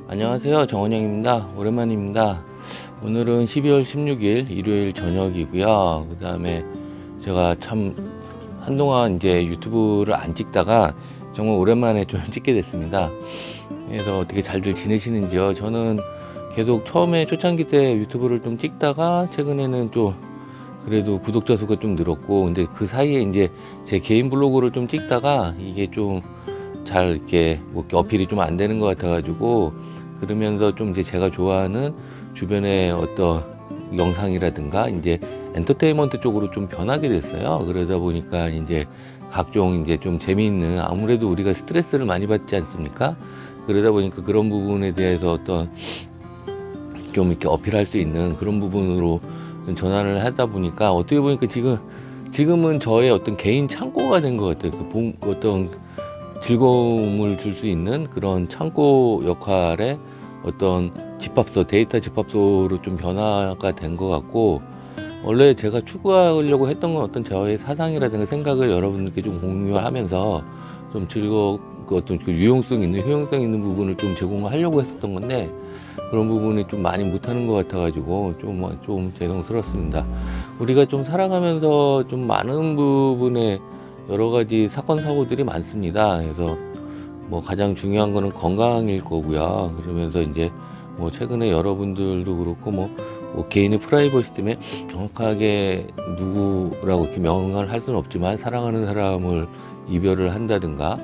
안녕하세요. 정원영입니다. 오랜만입니다. 오늘은 12월 16일 일요일 저녁이고요. 그 다음에 제가 참 한동안 이제 유튜브를 안 찍다가 정말 오랜만에 좀 찍게 됐습니다. 그래서 어떻게 잘들 지내시는지요? 저는 계속 처음에 초창기 때 유튜브를 좀 찍다가 최근에는 좀 그래도 구독자 수가 좀 늘었고, 근데 그 사이에 이제 제 개인 블로그를 좀 찍다가 이게 좀 잘 이렇게 뭐 어필이 좀 안 되는 것 같아가지고, 그러면서 좀 이제 제가 좋아하는 주변의 어떤 영상이라든가 이제 엔터테인먼트 쪽으로 좀 변하게 됐어요. 그러다 보니까 이제 각종 이제 좀 재미있는, 아무래도 우리가 스트레스를 많이 받지 않습니까? 그러다 보니까 그런 부분에 대해서 어떤 좀 이렇게 어필할 수 있는 그런 부분으로 좀 전환을 하다 보니까 어떻게 보니까 지금은 저의 어떤 개인 창고가 된 것 같아요. 어떤 즐거움을 줄 수 있는 그런 창고 역할의 어떤 집합소, 데이터 집합소로 좀 변화가 된 것 같고, 원래 제가 추구하려고 했던 건 어떤 저의 사상이라든가 생각을 여러분들께 좀 공유하면서 좀 그 어떤 그 유용성 있는, 효용성 있는 부분을 좀 제공하려고 했었던 건데, 그런 부분이 좀 많이 못하는 것 같아가지고 좀 죄송스럽습니다. 우리가 좀 살아가면서 좀 많은 부분에 여러 가지 사건 사고들이 많습니다. 그래서 뭐 가장 중요한 거는 건강일 거고요. 그러면서 이제 뭐 최근에 여러분들도 그렇고 뭐 개인의 프라이버시 때문에 정확하게 누구라고 이렇게 명을 할 수는 없지만, 사랑하는 사람을 이별을 한다든가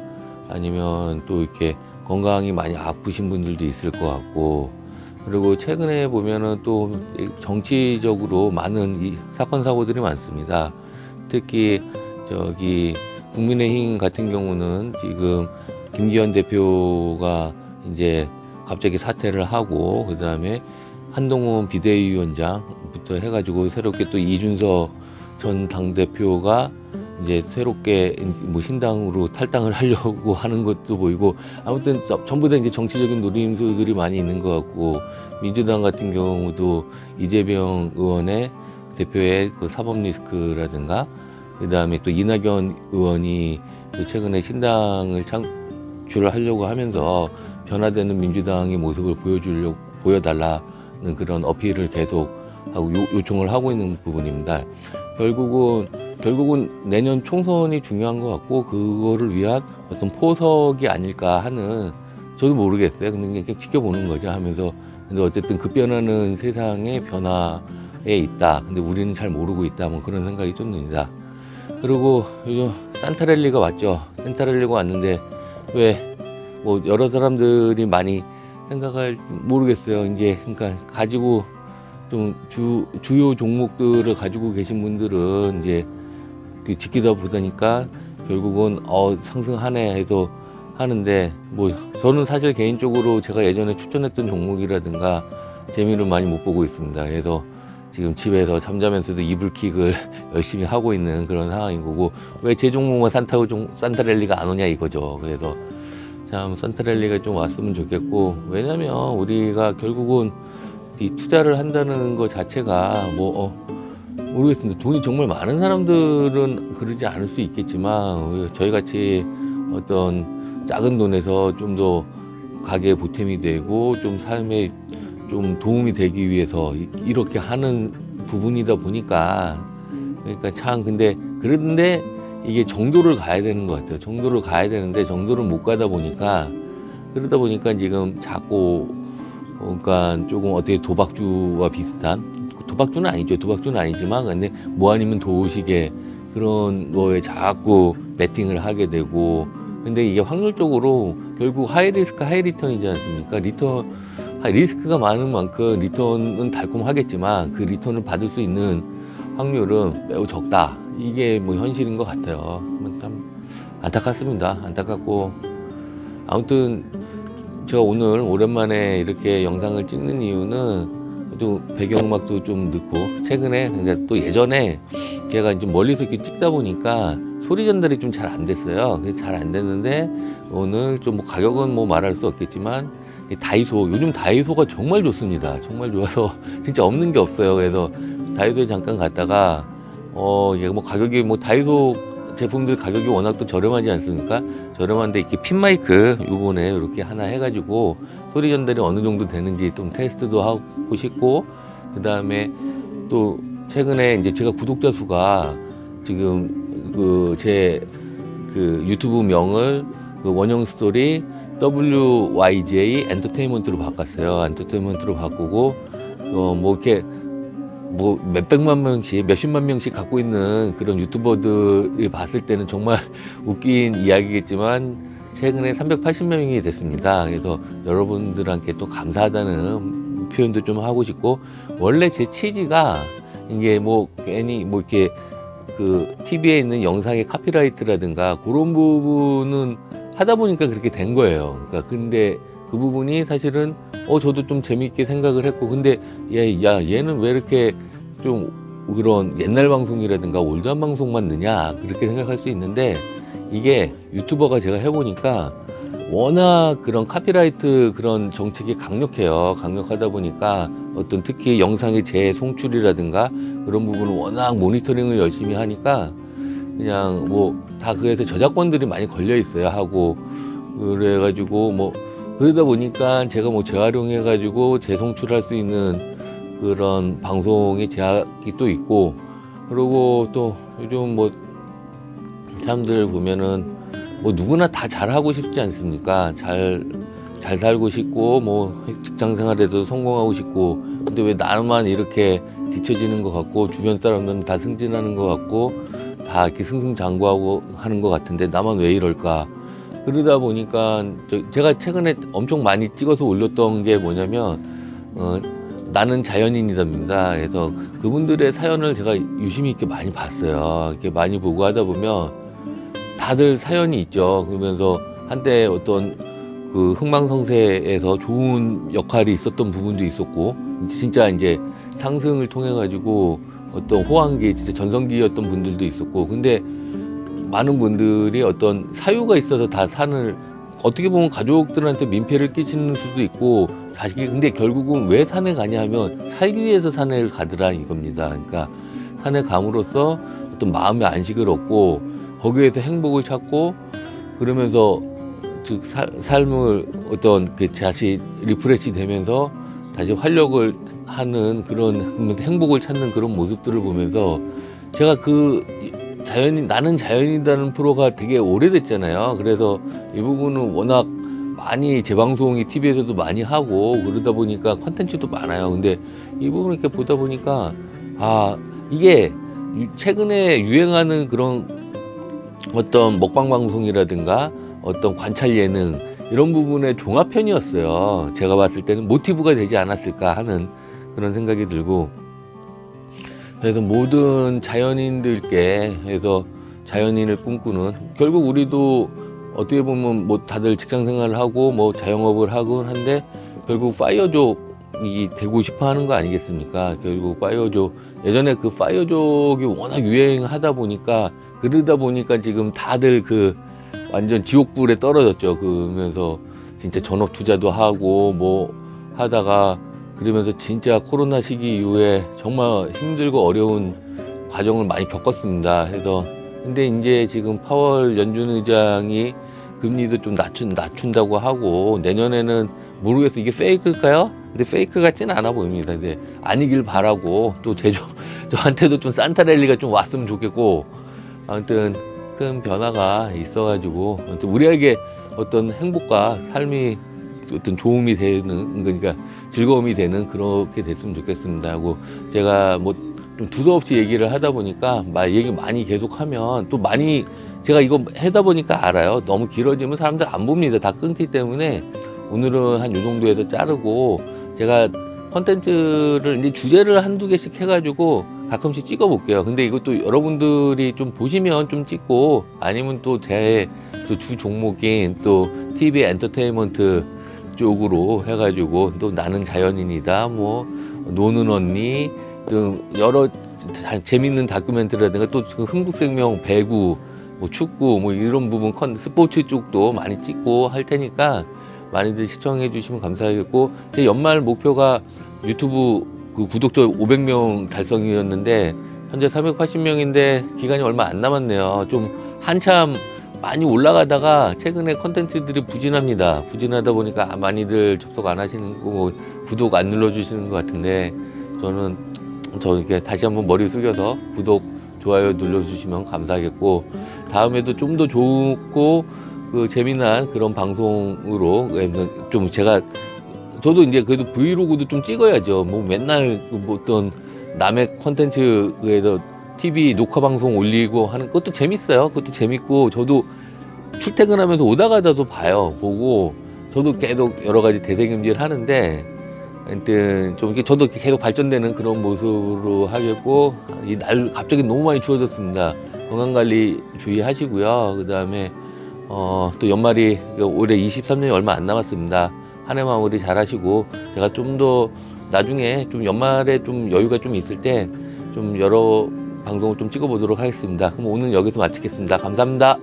아니면 또 이렇게 건강이 많이 아프신 분들도 있을 것 같고, 그리고 최근에 보면은 또 정치적으로 많은 이 사건 사고들이 많습니다. 특히 저기 국민의힘 같은 경우는 지금 김기현 대표가 이제 갑자기 사퇴를 하고, 그 다음에 한동훈 비대위원장부터 해가지고 새롭게 또 이준석 전 당대표가 이제 새롭게 뭐 신당으로 탈당을 하려고 하는 것도 보이고, 아무튼 전부 다 이제 정치적인 노림수들이 많이 있는 것 같고, 민주당 같은 경우도 이재명 의원의 대표의 그 사법 리스크라든가, 그 다음에 또 이낙연 의원이 또 최근에 신당을 창출을 하려고 하면서 변화되는 민주당의 모습을 보여달라는 그런 어필을 계속 하고 요청을 하고 있는 부분입니다. 결국은 내년 총선이 중요한 것 같고, 그거를 위한 어떤 포석이 아닐까 하는, 저도 모르겠어요. 근데 그냥 지켜보는 거죠 하면서. 근데 어쨌든 급변하는 세상의 변화에 있다. 근데 우리는 잘 모르고 있다. 뭐 그런 생각이 좀 듭니다. 그리고 요즘 산타랠리가 왔죠. 산타랠리가 왔는데 왜 뭐 여러 사람들이 많이 생각할 모르겠어요. 이제 그러니까 가지고 좀 주요 종목들을 가지고 계신 분들은 이제 지키다 보다니까 결국은 상승하네 해서 하는데, 뭐 저는 사실 개인적으로 제가 예전에 추천했던 종목이라든가 재미를 많이 못 보고 있습니다. 그래서 지금 집에서 잠자면서도 이불킥을 열심히 하고 있는 그런 상황인 거고, 왜 제 종목만 산타랠리가 안 오냐 이거죠. 그래서 참 산타랠리가 좀 왔으면 좋겠고, 왜냐면 우리가 결국은 이 투자를 한다는 것 자체가 모르겠습니다. 돈이 정말 많은 사람들은 그러지 않을 수 있겠지만, 저희 같이 어떤 작은 돈에서 좀 더 가게에 보탬이 되고 좀 삶에 좀 도움이 되기 위해서 이렇게 하는 부분이다 보니까, 그러니까 참 그런데 이게 정도를 가야 되는 것 같아요. 정도를 가야 되는데 정도를 못 가다 보니까, 그러다 보니까 지금 자꾸 그러니까 조금 어떻게 도박주와 비슷한, 도박주는 아니죠. 도박주는 아니지만 근데 뭐 아니면 도식의 그런 거에 자꾸 베팅을 하게 되고, 근데 이게 확률적으로 결국 하이 리스크 하이 리턴이지 않습니까? 리스크가 많은 만큼 리턴은 달콤하겠지만 그 리턴을 받을 수 있는 확률은 매우 적다. 이게 뭐 현실인 것 같아요. 참 안타깝습니다. 안타깝고, 아무튼 제가 오늘 오랜만에 이렇게 영상을 찍는 이유는 또 배경음악도 좀 넣고, 최근에 그러니까 또 예전에 제가 좀 멀리서 이렇게 찍다 보니까 소리 전달이 좀 잘 안 됐어요. 잘 안 됐는데 오늘 좀 뭐 가격은 뭐 말할 수 없겠지만 요즘 다이소가 정말 좋습니다. 정말 좋아서 진짜 없는 게 없어요. 그래서 다이소에 잠깐 갔다가 이게 뭐 가격이 뭐 다이소 제품들 가격이 워낙 또 저렴하지 않습니까? 저렴한데 이렇게 핀 마이크 요번에 이렇게 하나 해가지고 소리 전달이 어느 정도 되는지 좀 테스트도 하고 싶고, 그 다음에 또 최근에 이제 제가 구독자 수가 지금 제 유튜브 명을 원형 스토리 WYJ 엔터테인먼트로 바꿨어요. 엔터테인먼트로 바꾸고 뭐 이렇게 뭐 몇백만 명씩 몇십만 명씩 갖고 있는 그런 유튜버들이 봤을 때는 정말 웃긴 이야기겠지만 최근에 380명이 됐습니다. 그래서 여러분들한테 또 감사하다는 표현도 좀 하고 싶고, 원래 제 취지가 이게 뭐 괜히 뭐 이렇게 TV에 있는 영상의 카피라이트라든가 그런 부분은 하다 보니까 그렇게 된 거예요. 그러니까 근데 그 부분이 사실은 저도 좀 재미있게 생각을 했고, 근데 야 얘는 왜 이렇게 좀 그런 옛날 방송이라든가 올드한 방송만 넣냐 그렇게 생각할 수 있는데, 이게 유튜버가 제가 해보니까 워낙 그런 카피라이트 그런 정책이 강력해요. 강력하다 보니까 어떤 특히 영상의 재송출이라든가 그런 부분을 워낙 모니터링을 열심히 하니까 그냥 뭐 다 그래서 저작권들이 많이 걸려 있어야 하고, 그래가지고 뭐 그러다 보니까 제가 뭐 재활용해가지고 재송출할 수 있는 그런 방송의 제약이 또 있고, 그리고 또 요즘 뭐 사람들 보면은 뭐 누구나 다 잘하고 싶지 않습니까? 잘 살고 싶고 뭐 직장 생활에도 성공하고 싶고, 근데 왜 나만 이렇게 뒤처지는 것 같고 주변 사람들은 다 승진하는 것 같고 다 이렇게 승승장구하고 하는 것 같은데 나만 왜 이럴까? 그러다 보니까 제가 최근에 엄청 많이 찍어서 올렸던 게 뭐냐면 나는 자연인이답니다. 그래서 그분들의 사연을 제가 유심히 이렇게 많이 봤어요. 이렇게 많이 보고 하다 보면 다들 사연이 있죠. 그러면서 한때 어떤 흥망성쇠에서 좋은 역할이 있었던 부분도 있었고, 진짜 이제 상승을 통해 가지고 어떤 호황기 진짜 전성기였던 분들도 있었고, 근데 많은 분들이 어떤 사유가 있어서 다 산을, 어떻게 보면 가족들한테 민폐를 끼치는 수도 있고 자식이, 근데 결국은 왜 산에 가냐 하면 살기 위해서 산에 가더라 이겁니다. 그러니까 산에 감으로써 어떤 마음의 안식을 얻고 거기에서 행복을 찾고, 그러면서 즉 삶을 어떤 다시 리프레시 되면서 다시 활력을 하는 그런 행복을 찾는 그런 모습들을 보면서 제가 나는 자연이라는 프로가 되게 오래됐잖아요. 그래서 이 부분은 워낙 많이 재방송이 TV에서도 많이 하고 그러다 보니까 컨텐츠도 많아요. 근데 이 부분을 이렇게 보다 보니까 이게 최근에 유행하는 그런 어떤 먹방 방송이라든가 어떤 관찰 예능 이런 부분의 종합편이었어요. 제가 봤을 때는 모티브가 되지 않았을까 하는 그런 생각이 들고, 그래서 모든 자연인들께 해서 자연인을 꿈꾸는, 결국 우리도 어떻게 보면 뭐 다들 직장 생활을 하고 뭐 자영업을 하곤 한데 결국 파이어족이 되고 싶어 하는 거 아니겠습니까? 결국 파이어족, 예전에 그 파이어족이 워낙 유행하다 보니까, 그러다 보니까 지금 다들 완전 지옥불에 떨어졌죠. 그러면서 진짜 전업 투자도 하고 뭐 하다가, 그러면서 진짜 코로나 시기 이후에 정말 힘들고 어려운 과정을 많이 겪었습니다. 해서 근데 이제 지금 파월 연준 의장이 금리도 좀 낮춘다고 하고, 내년에는 모르겠어요. 이게 페이크일까요? 근데 페이크 같지는 않아 보입니다. 근데 아니길 바라고, 또 저한테도 좀 산타랠리가 좀 왔으면 좋겠고, 아무튼 큰 변화가 있어가지고 우리에게 어떤 행복과 삶이 어떤 도움이 되는, 그러니까 즐거움이 되는 그렇게 됐으면 좋겠습니다 하고, 제가 뭐 좀 두서없이 얘기를 하다 보니까 얘기 많이 계속하면 또 많이, 제가 이거 하다 보니까 알아요. 너무 길어지면 사람들 안 봅니다. 다 끊기 때문에 오늘은 한 요 정도에서 자르고, 제가 컨텐츠를 이제 주제를 한두 개씩 해가지고 가끔씩 찍어 볼게요. 근데 이것도 여러분들이 좀 보시면 좀 찍고, 아니면 또 제 주 종목인 또 TV 엔터테인먼트 쪽으로 해가지고 또 나는 자연인이다, 뭐 노는 언니 등 여러 재밌는 다큐멘터리라든가, 또 흥국생명 배구, 뭐 축구, 뭐 이런 부분 스포츠 쪽도 많이 찍고 할 테니까 많이들 시청해 주시면 감사하겠고, 제 연말 목표가 유튜브 구독자 500명 달성이었는데 현재 380명인데 기간이 얼마 안 남았네요. 좀 한참 많이 올라가다가 최근에 컨텐츠들이 부진합니다. 부진하다 보니까 많이들 접속 안 하시는 거, 뭐 구독 안 눌러주시는 것 같은데 저는 이렇게 다시 한번 머리 숙여서 구독, 좋아요 눌러주시면 감사하겠고 다음에도 좀 더 좋고 그 재미난 그런 방송으로 좀 저도 이제 그래도 브이로그도 좀 찍어야죠. 뭐 맨날 뭐 어떤 남의 컨텐츠에서 TV 녹화 방송 올리고 하는 것도 재밌어요. 그것도 재밌고 저도 출퇴근하면서 오다 가다도 보고 저도 계속 여러 가지 대세김질 하는데 하여튼 좀 이렇게 저도 계속 발전되는 그런 모습으로 하겠고 이 날 갑자기 너무 많이 추워졌습니다. 건강 관리 주의하시고요. 그다음에 또 연말이 올해 23년이 얼마 안 남았습니다. 한 해 마무리 잘 하시고 제가 좀 더 나중에 좀 연말에 좀 여유가 좀 있을 때 좀 여러 방송을 좀 찍어보도록 하겠습니다. 그럼 오늘 여기서 마치겠습니다. 감사합니다.